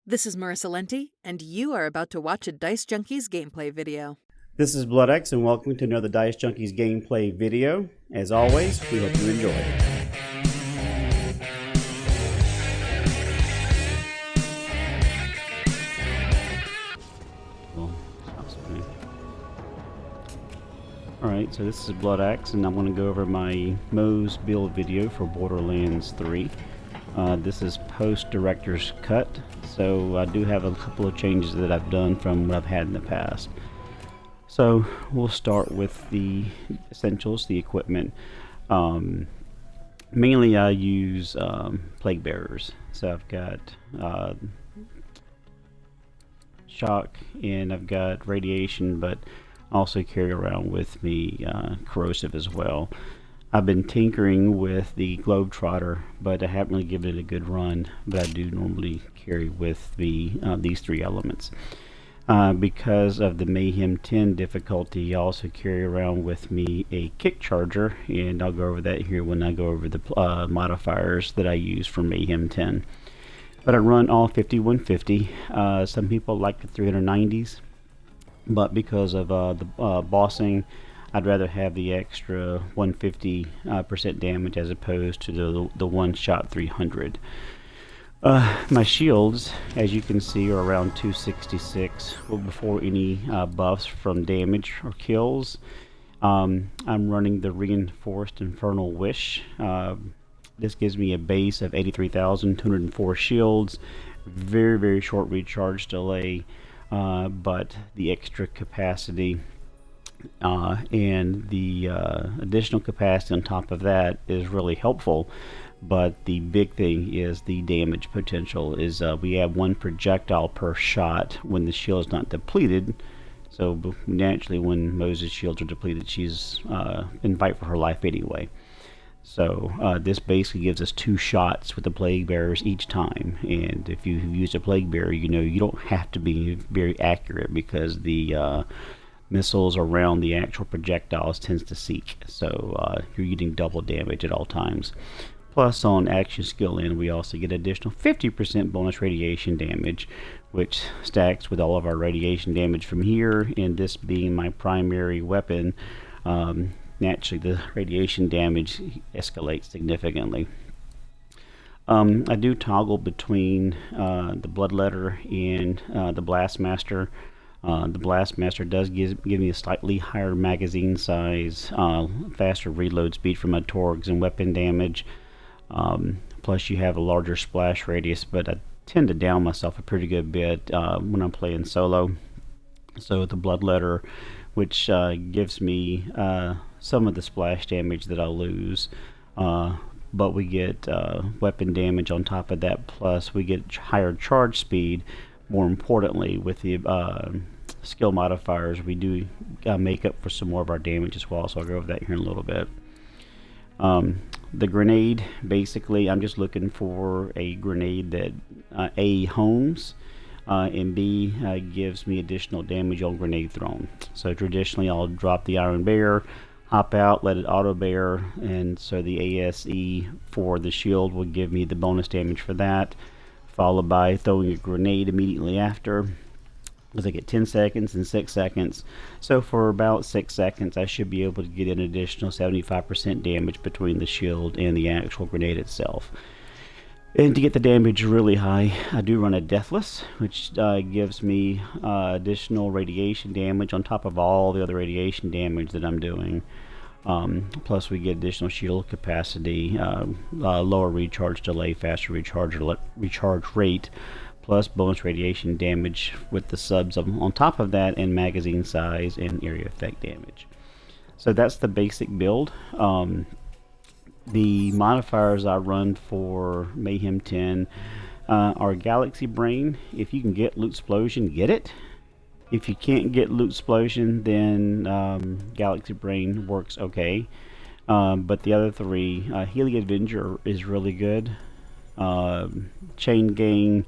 This is Marissa Lenti, and you are about to watch a Dicejunkies gameplay video. This is BloodX, and welcome to another Dicejunkies gameplay video. As always, we hope you enjoy it. Alright, so this is BloodX, and I'm going to go over my Moze build video for Borderlands 3. This is post-director's cut, so I do have a couple of changes that I've done from what I've had in the past. So we'll start with the essentials, the equipment. Mainly I use plague bearers. So I've got shock and I've got radiation, but I also carry around with me corrosive as well. I've been tinkering with the Globetrotter, but I haven't really given it a good run, but I do normally carry with me these three elements. Because of the Mayhem 10 difficulty, I also carry around with me a kick charger, and I'll go over that here when I go over the modifiers that I use for Mayhem 10. But I run all 5150. Some people like the 390s, but because of the bossing, I'd rather have the extra 150% damage as opposed to the one-shot 300. My shields, as you can see, are around 266 before any buffs from damage or kills. I'm running the reinforced Infernal Wish. This gives me a base of 83,204 shields. Very, very short recharge delay, but the extra capacity and the additional capacity on top of that is really helpful. But the big thing is the damage potential. Is we have one projectile per shot when the shield is not depleted. So naturally, when Moze's shields are depleted, she's in fight for her life anyway. So this basically gives us 2 shots with the plague bearers each time. And if you use a plague bearer, you know you don't have to be very accurate because the missiles around the actual projectiles tends to seek. So you're getting double damage at all times. Plus, on action skill end, we also get additional 50% bonus radiation damage, which stacks with all of our radiation damage from here, and this being my primary weapon, naturally the radiation damage escalates significantly. I do toggle between the Bloodletter and the Blastmaster. The Blastmaster does give me a slightly higher magazine size, faster reload speed for my torgs and weapon damage. Plus you have a larger splash radius, but I tend to down myself a pretty good bit when I'm playing solo. So the Bloodletter, which gives me some of the splash damage that I'll lose, but we get weapon damage on top of that, plus we get higher charge speed. More importantly, with the skill modifiers, we do make up for some more of our damage as well, so I'll go over that here in a little bit. The grenade, basically I'm just looking for a grenade that A, homes, and B, gives me additional damage on grenade thrown. So traditionally I'll drop the Iron Bear, hop out, let it auto bear, and so the ASE for the shield will give me the bonus damage for that, followed by throwing a grenade immediately after. Because I get 10 seconds and 6 seconds. So for about 6 seconds I should be able to get an additional 75% damage between the shield and the actual grenade itself. And to get the damage really high, I do run a Deathless, which gives me additional radiation damage on top of all the other radiation damage that I'm doing. Plus we get additional shield capacity, lower recharge delay, faster recharge rate, plus bonus radiation damage with the subs on top of that, and magazine size and area effect damage. So that's the basic build. The modifiers I run for Mayhem 10 are Galaxy Brain. If you can get Loot Explosion, get it. If you can't get Loot Explosion, then Galaxy Brain works okay. But the other three, Healing Avenger is really good. Chain Gang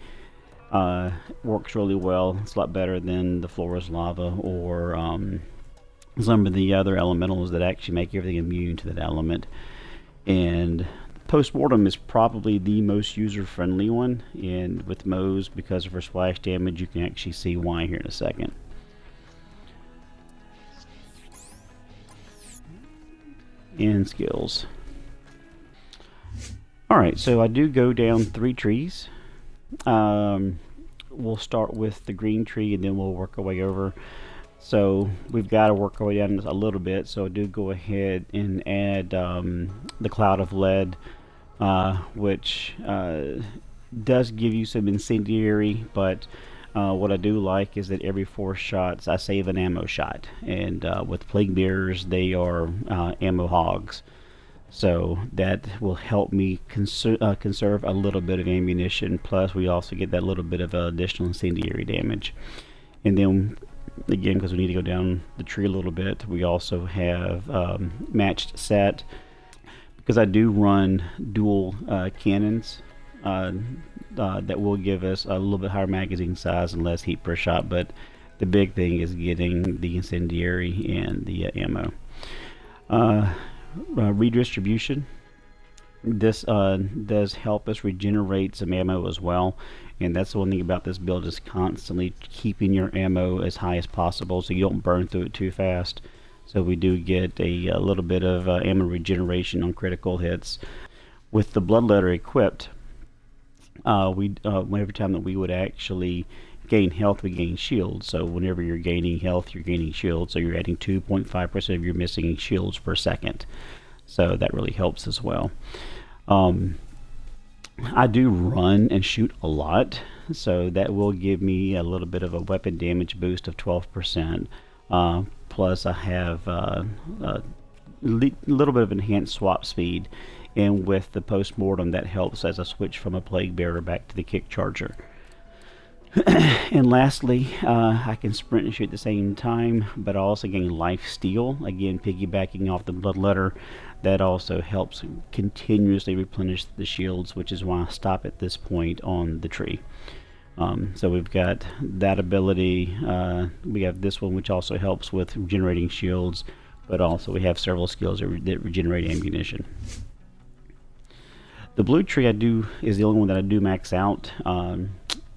works really well. It's a lot better than the Flora's Lava or some of the other elementals that actually make everything immune to that element. And Postmortem is probably the most user-friendly one, and with Moze, because of her splash damage, you can actually see why here in a second. And skills. Alright, so I do go down 3 trees. We'll start with the green tree and then we'll work our way over. So we've got to work our way down a little bit, so I do go ahead and add the Cloud of Lead, which does give you some incendiary, but what I do like is that every 4 shots I save an ammo shot, and with Plague Bearers they are ammo hogs, so that will help me conserve a little bit of ammunition, plus we also get that little bit of additional incendiary damage. And then again, because we need to go down the tree a little bit, we also have matched set, because I do run dual cannons that will give us a little bit higher magazine size and less heat per shot, but the big thing is getting the incendiary and the ammo. Redistribution. This does help us regenerate some ammo as well, and that's the one thing about this build, is constantly keeping your ammo as high as possible so you don't burn through it too fast. So we do get a little bit of ammo regeneration on critical hits. With the Bloodletter equipped, every time that we would actually gain health, we gain shields. So whenever you're gaining health, you're gaining shields. So you're adding 2.5% of your missing shields per second. So that really helps as well. I do run and shoot a lot, so that will give me a little bit of a weapon damage boost of 12%. Plus I have a little bit of enhanced swap speed, and with the Postmortem that helps as I switch from a Plague Bearer back to the Kick Charger. And lastly, I can sprint and shoot at the same time, but I also gain life steal, again piggybacking off the Bloodletter. That also helps continuously replenish the shields, which is why I stop at this point on the tree. So we've got that ability. We have this one, which also helps with regenerating shields, but also we have several skills that regenerate ammunition. The blue tree is the only one that I do max out.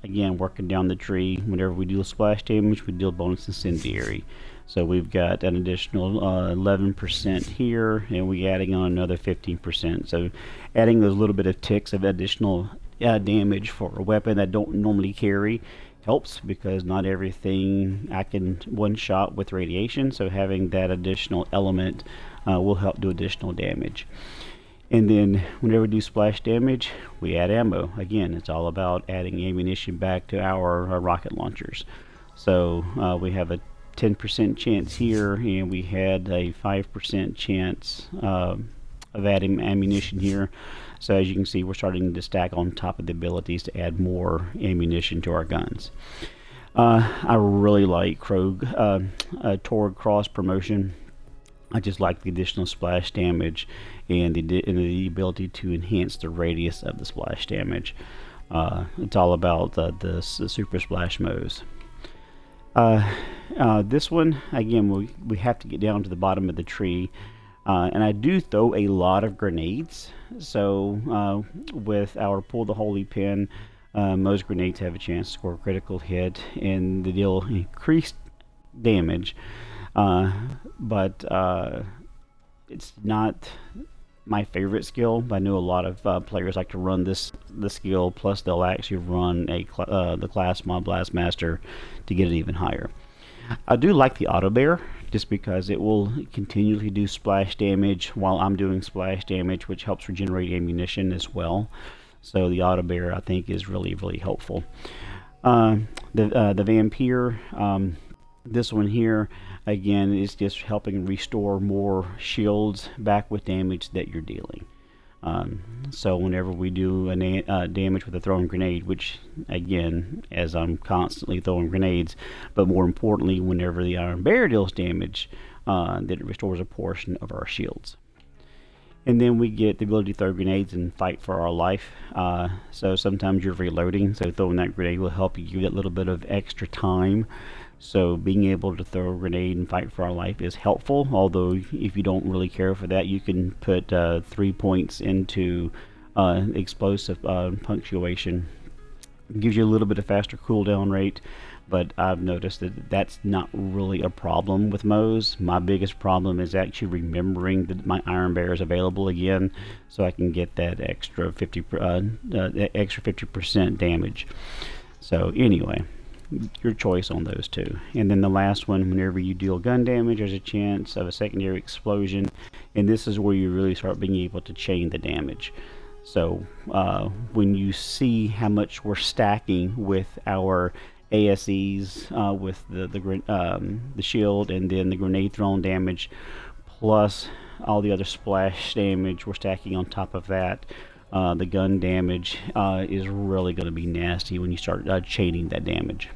Again, working down the tree, whenever we deal splash damage, we deal bonus incendiary. So we've got an additional 11% here, and we're adding on another 15%. So adding those little bit of ticks of additional damage for a weapon that don't normally carry helps, because not everything I can one-shot with radiation. So having that additional element will help do additional damage. And then whenever we do splash damage, we add ammo. Again, it's all about adding ammunition back to our rocket launchers. So we have a 10% chance here, and we had a 5% chance of adding ammunition here. So as you can see, we're starting to stack on top of the abilities to add more ammunition to our guns. I really like Torg Cross Promotion. I just like the additional splash damage and the ability to enhance the radius of the splash damage. It's all about the super splash Moze. This one, again, we have to get down to the bottom of the tree, and I do throw a lot of grenades. So with our Pull the Holy Pin, most grenades have a chance to score a critical hit, and they deal increased damage. But it's not my favorite skill. But I know a lot of players like to run the skill, plus they'll actually run the class Mod Blast Master to get it even higher. I do like the Auto Bear, just because it will continually do splash damage while I'm doing splash damage, which helps regenerate ammunition as well. So the Auto Bear, I think, is really, really helpful. The Vampire, this one here, again, is just helping restore more shields back with damage that you're dealing. So whenever we do damage with a throwing grenade, which again, as I'm constantly throwing grenades, but more importantly, whenever the Iron Bear deals damage, that it restores a portion of our shields. And then we get the ability to throw grenades and fight for our life. So sometimes you're reloading, so throwing that grenade will help you get a little bit of extra time. So being able to throw a grenade and fight for our life is helpful, although if you don't really care for that, you can put 3 points into explosive punctuation. It gives you a little bit of faster cooldown rate, but I've noticed that that's not really a problem with Moze. My biggest problem is actually remembering that my Iron Bear is available again, so I can get that extra 50% damage. So anyway, your choice on those two. And then the last one, whenever you deal gun damage, there's a chance of a secondary explosion, and this is where you really start being able to chain the damage. So when you see how much we're stacking with our ASEs, with the shield, and then the grenade thrown damage, plus all the other splash damage we're stacking on top of that, the gun damage is really going to be nasty when you start chaining that damage.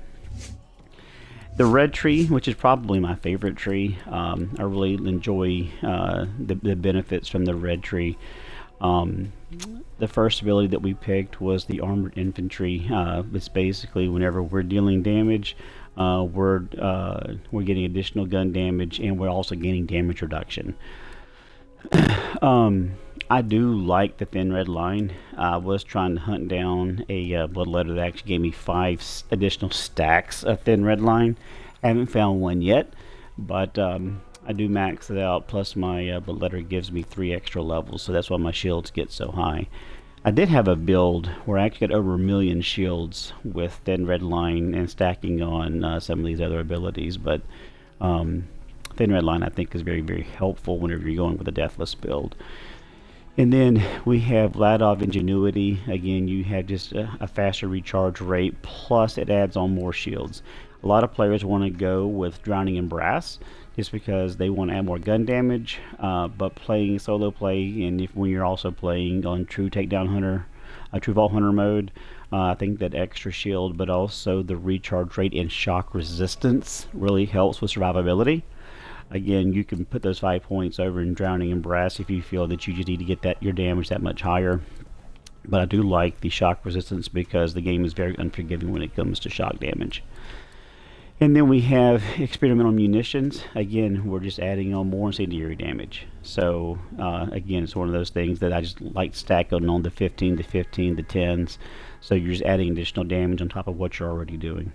The red tree, which is probably my favorite tree, I really enjoy the benefits from the red tree. The first ability that we picked was the armored infantry. It's basically whenever we're dealing damage, we're getting additional gun damage, and we're also gaining damage reduction. I do like the thin red line. I was trying to hunt down a bloodletter that actually gave me 5 additional stacks of thin red line. I haven't found one yet, but I do max it out, plus my bloodletter gives me 3 extra levels, so that's why my shields get so high. I did have a build where I actually got over 1 million shields with thin red line and stacking on some of these other abilities, but thin red line I think is very, very helpful whenever you're going with a deathless build. And then we have Vladov Ingenuity. Again, you have just a faster recharge rate, plus it adds on more shields. A lot of players want to go with Drowning in Brass just because they want to add more gun damage, but playing solo play, and when you're also playing on True Takedown Hunter, True Vault Hunter mode, I think that extra shield, but also the recharge rate and shock resistance really helps with survivability. Again, you can put those 5 points over in Drowning in Brass if you feel that you just need to get your damage that much higher. But I do like the shock resistance because the game is very unforgiving when it comes to shock damage. And then we have Experimental Munitions. Again, we're just adding on more incendiary damage. So again, it's one of those things that I just like stacking on the 15, the 15, the 10s. So you're just adding additional damage on top of what you're already doing.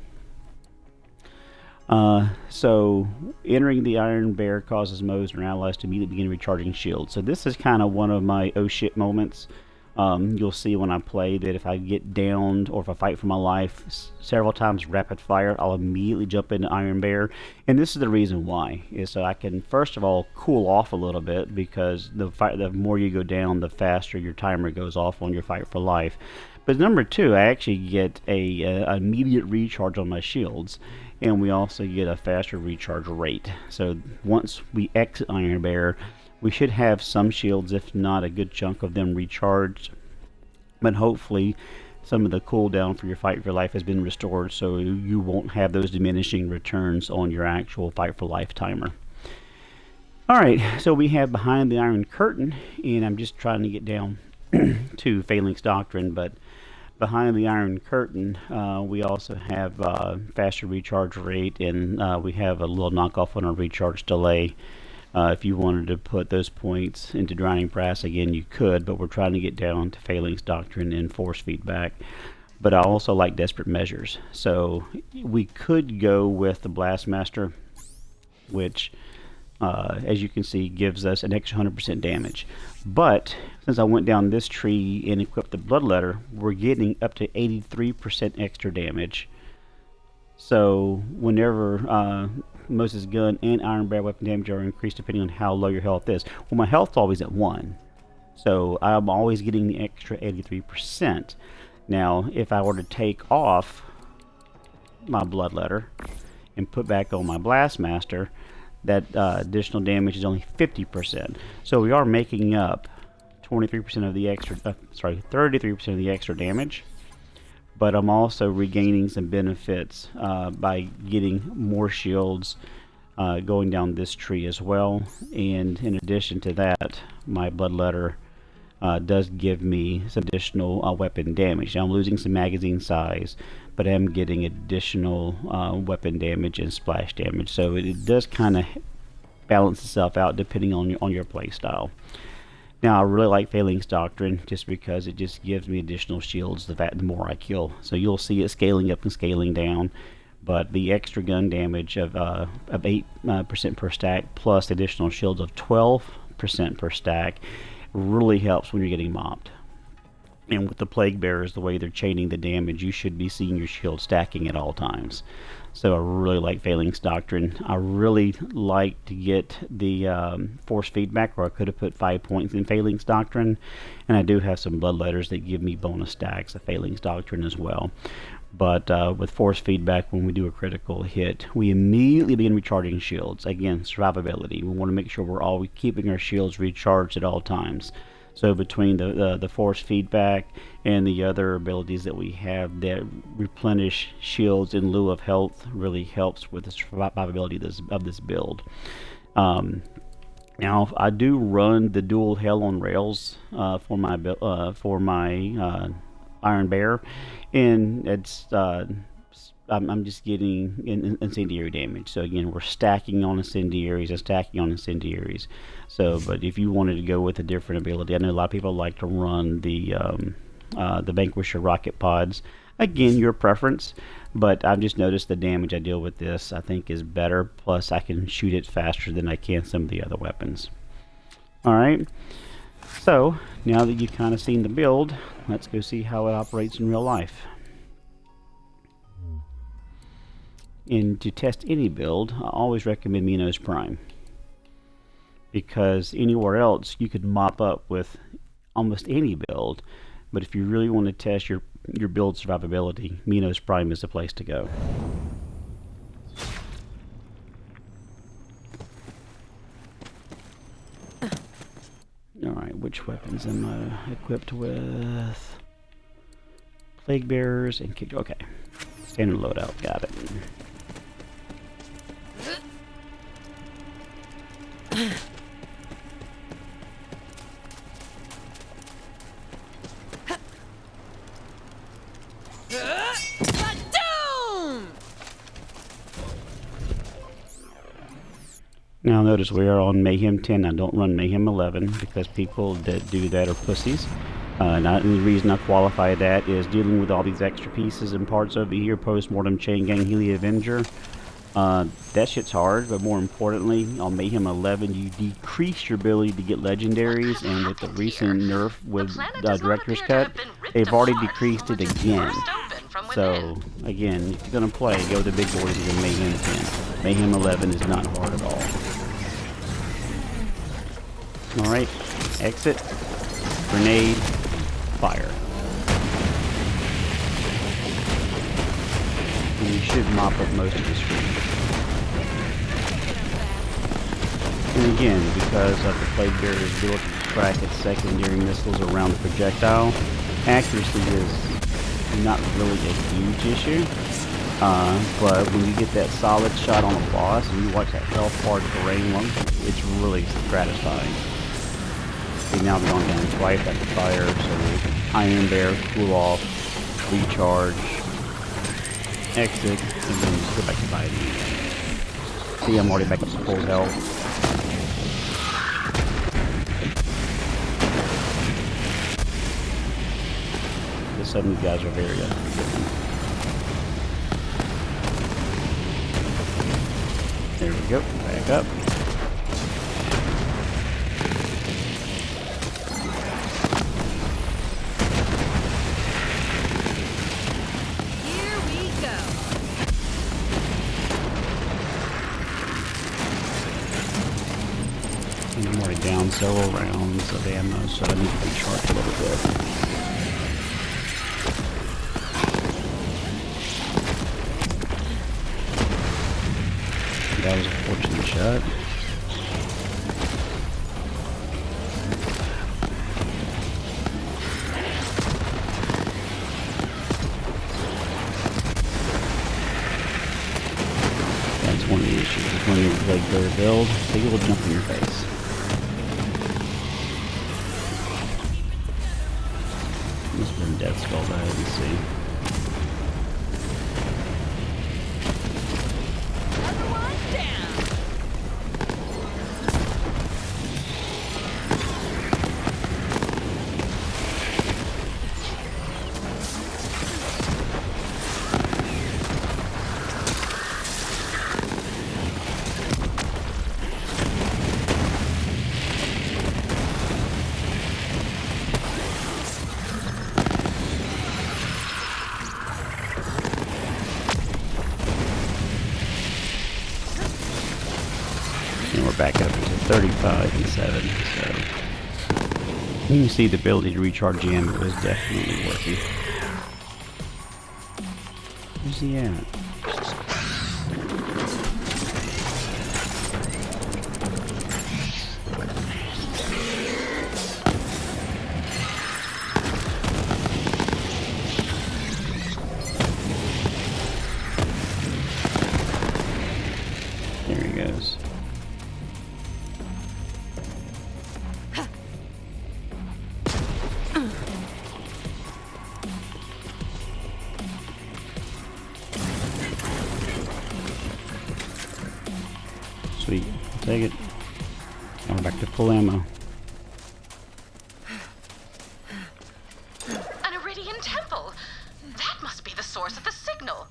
So entering the Iron Bear causes Moze and her allies to immediately begin recharging shields. So this is kind of one of my oh shit moments. You'll see when I play that if I get downed or if I fight for my life several times rapid fire, I'll immediately jump into Iron Bear. And this is the reason why, is so I can first of all cool off a little bit, because the more you go down, the faster your timer goes off on your fight for life. But number 2, I actually get a immediate recharge on my shields, and we also get a faster recharge rate. So once we exit Iron Bear, we should have some shields, if not a good chunk of them, recharged. But hopefully some of the cooldown for your fight for your life has been restored, so you won't have those diminishing returns on your actual fight for life timer. Alright, so we have Behind the Iron Curtain, and I'm just trying to get down to Phalanx Doctrine, but Behind the Iron Curtain, we also have faster recharge rate, and we have a little knockoff on our recharge delay. If you wanted to put those points into Drowning Brass, again, you could, but we're trying to get down to Phalanx Doctrine and force feedback. But I also like Desperate Measures. So we could go with the Blastmaster, which, as you can see, gives us an extra 100% damage. But since I went down this tree and equipped the Bloodletter, we're getting up to 83% extra damage. So whenever Moze's gun and Iron Bear weapon damage are increased depending on how low your health is. Well, my health's always at 1, so I'm always getting the extra 83%. Now, if I were to take off my Bloodletter and put back on my Blastmaster, that additional damage is only 50%. So we are making up 23% of the extra, 33% of the extra damage. But I'm also regaining some benefits by getting more shields, going down this tree as well. And in addition to that, my bloodletter does give me some additional weapon damage. Now I'm losing some magazine size, but I'm getting additional weapon damage and splash damage. So it does kind of balance itself out depending on your play style. Now I really like Phalanx Doctrine just because it just gives me additional shields the more I kill. So you'll see it scaling up and scaling down. But the extra gun damage of 8% per stack plus additional shields of 12% per stack really helps when you're getting mopped. And with the Plague Bearers, the way they're chaining the damage, you should be seeing your shield stacking at all times. So I really like Phalanx Doctrine. I really like to get the force feedback, where I could have put 5 points in Phalanx Doctrine. And I do have some bloodletters that give me bonus stacks of Phalanx Doctrine as well. But with force feedback, when we do a critical hit, we immediately begin recharging shields. Again, survivability. We want to make sure we're always keeping our shields recharged at all times. So between the force feedback and the other abilities that we have that replenish shields in lieu of health really helps with the survivability of this build. Now I do run the dual Hell on Rails for my Iron Bear, and it's I'm just getting incendiary damage. So again, we're stacking on incendiaries and stacking on incendiaries. So, but if you wanted to go with a different ability, I know a lot of people like to run the Vanquisher rocket pods. Again, your preference, but I've just noticed the damage I deal with this I think is better. Plus, I can shoot it faster than I can some of the other weapons. All right. So now that you've kind of seen the build, let's go see how it operates in real life. And to test any build, I always recommend Minos Prime, because anywhere else you could mop up with almost any build, but if you really want to test your build survivability, Minos Prime is the place to go. Alright, which weapons am I equipped with? Plague Bearers and Kick. Okay. Standard loadout, got it. Now notice we are on Mayhem 10. I don't run Mayhem 11 because people that do that are pussies. And the reason I qualify that is dealing with all these extra pieces and parts over here, Postmortem, Chain Gang, Healy Avenger. That shit's hard, but more importantly, on Mayhem 11, you decrease your ability to get legendaries, and with the recent nerf with Director's Cut, they've already decreased it again. So, again, if you're going to play, go with the big boys in Mayhem 10. Mayhem 11 is not hard at all. Alright, exit, grenade, fire. And you should mop up most of the screen. And again, because of the Plague Bearer's ability to track its secondary missiles around the projectile, accuracy is not really a huge issue. But when you get that solid shot on a boss and you watch that health bar drain one, it's really satisfying. Okay, now we've gone down twice after fire, so Iron Bear, cool off, recharge, exit, and then just go back to fighting. See, I'm already back up to full health. Some of you guys are very unforgiving. There we go, back up. Here we go. And I'm already down several rounds of ammo, so I need to recharge a little bit. That was a fortunate shot. That's one of the issues. issue. Is when you Plague Bear build, they will jump in your face. Must have been Death Skull that I didn't see. And we're back up to 35 and 7, so you can see the ability to recharge the ammo is definitely working. Where's he at? There he goes. Sweet, I'll take it. Now we're back to full ammo. An Iridian temple! That must be the source of the signal.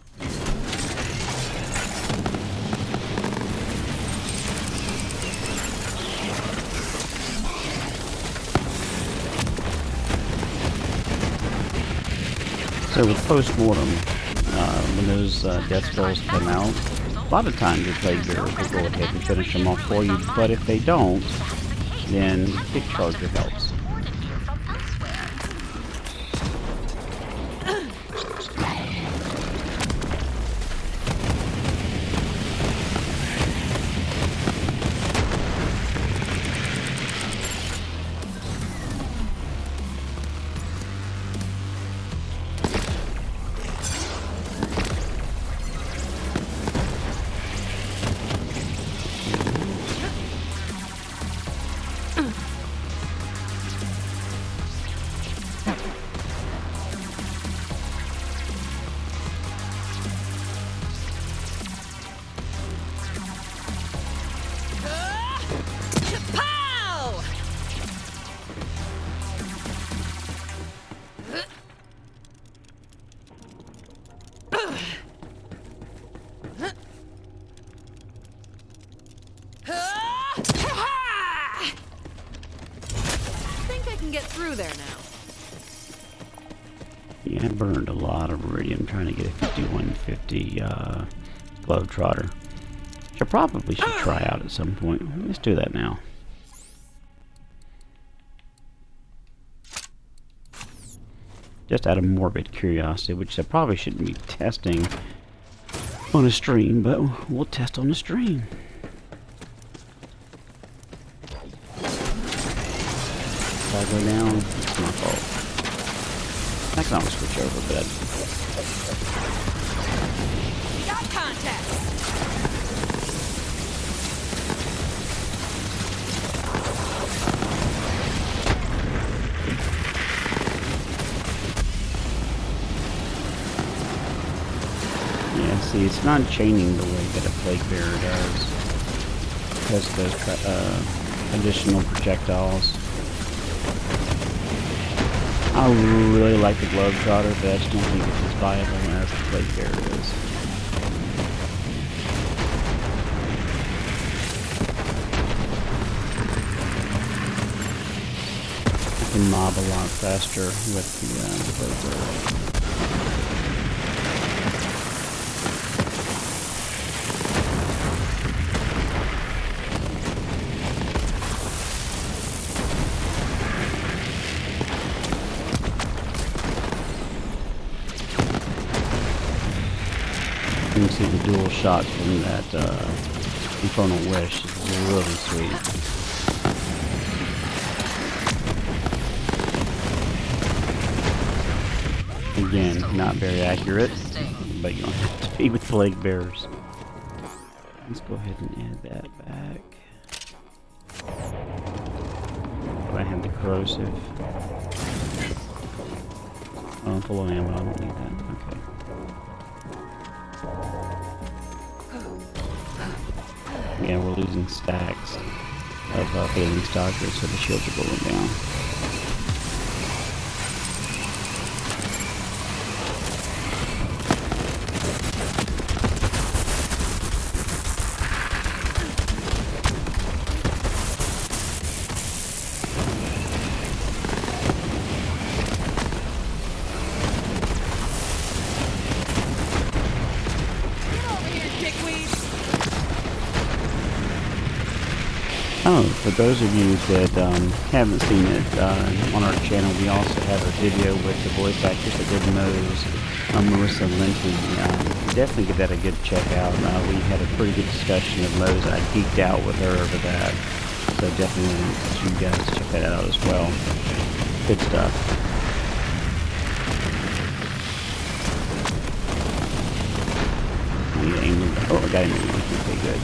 So with post-mortem, when those death skulls come out, a lot of times the Plague Bearers will go ahead and finish them off for you, but if they don't, then Kick Charger helps. Get through there now. Yeah, I burned a lot of iridium trying to get a 5150 Globetrotter. Which I probably should try out at some point. Let's do that now. Just out of morbid curiosity, which I probably shouldn't be testing on a stream, but we'll test on the stream. If I go down, it's my fault. I can always switch over, but We got contact. yeah, see, it's not chaining the way that a Plague Bearer does because of those additional projectiles. I really like the Globetrotter, but I just don't think it's as viable as the Plague Bearer is. I can mob a lot faster with the Plague Bearer. You can see the dual shots from that Infernal Wish is really sweet. Again, not very accurate, but you don't have to be with Plague Bearers. Let's go ahead and add that back. I have the corrosive. Oh, full of ammo. I don't need that. Okay. Yeah, we're losing stacks of failing stalkers, so the shields are going down. Oh, for those of you that haven't seen it, on our channel we also have a video with the voice actress that did Moze, Marissa Linton. Definitely give that a good check out. We had a pretty good discussion of Moze. I geeked out with her over that. So definitely want you guys to check that out as well. Good stuff. I need to aim them. Oh, I got him. Okay, good.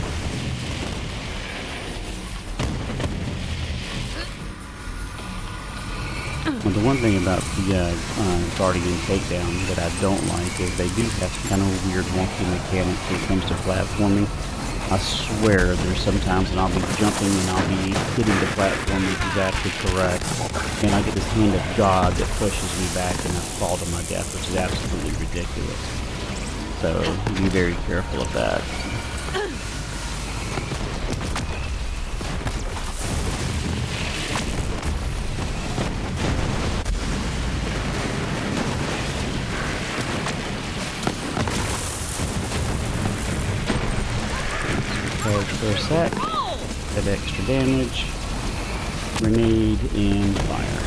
Well, the one thing about the Guardian Takedown that I don't like is they do have some kind of weird wonky mechanics when it comes to platforming. I swear there's sometimes when I'll be jumping and I'll be hitting the platform exactly correct, and I get this hand of God that pushes me back and I fall to my death, which is absolutely ridiculous. So be very careful of that. For a sec, that extra damage, grenade, and fire.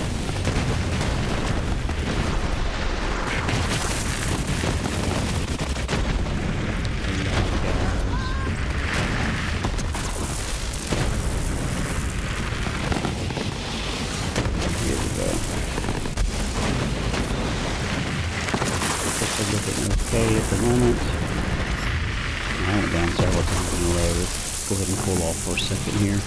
Here we go. Just looking okay at the moment. I went down several times in a row. Let's go ahead and cool off for a second here.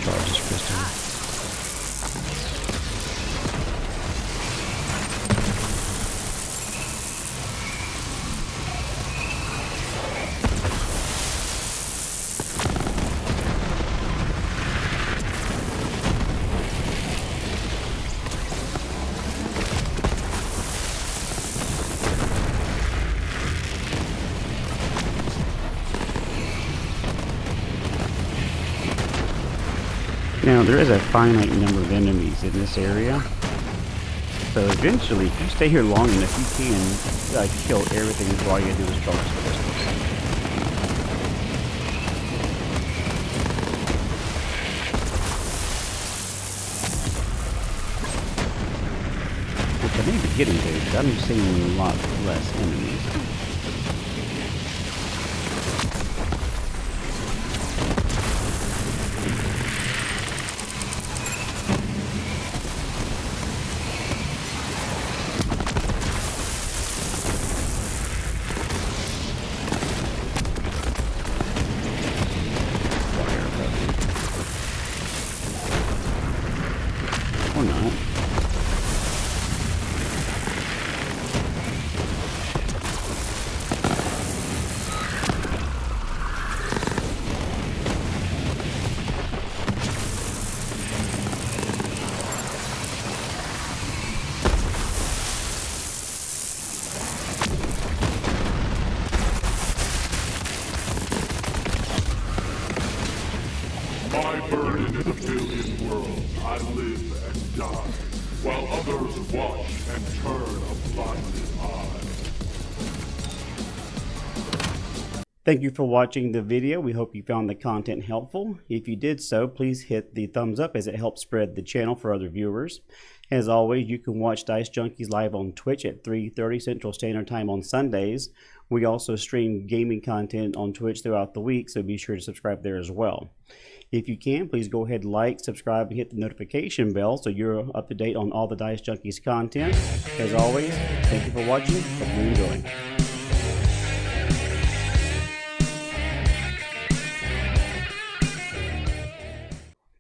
Charge this crystal. Now, there is a finite number of enemies in this area, so eventually, if you stay here long enough, you can kill everything before all you gotta do is charge the crystals. Which I may be getting to, because I'm seeing a lot less enemies. Or not. My burden in a billion worlds, I live and die, while others watch and turn a blinded eye. Thank you for watching the video. We hope you found the content helpful. If you did so, please hit the thumbs up as it helps spread the channel for other viewers. As always, you can watch Dice Junkies live on Twitch at 3:30 Central Standard Time on Sundays. We also stream gaming content on Twitch throughout the week, so be sure to subscribe there as well. If you can, please go ahead and like, subscribe, and hit the notification bell so you're up to date on all the Dice Junkies content. As always, thank you for watching. Hope you enjoy.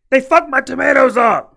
They fucked my tomatoes up!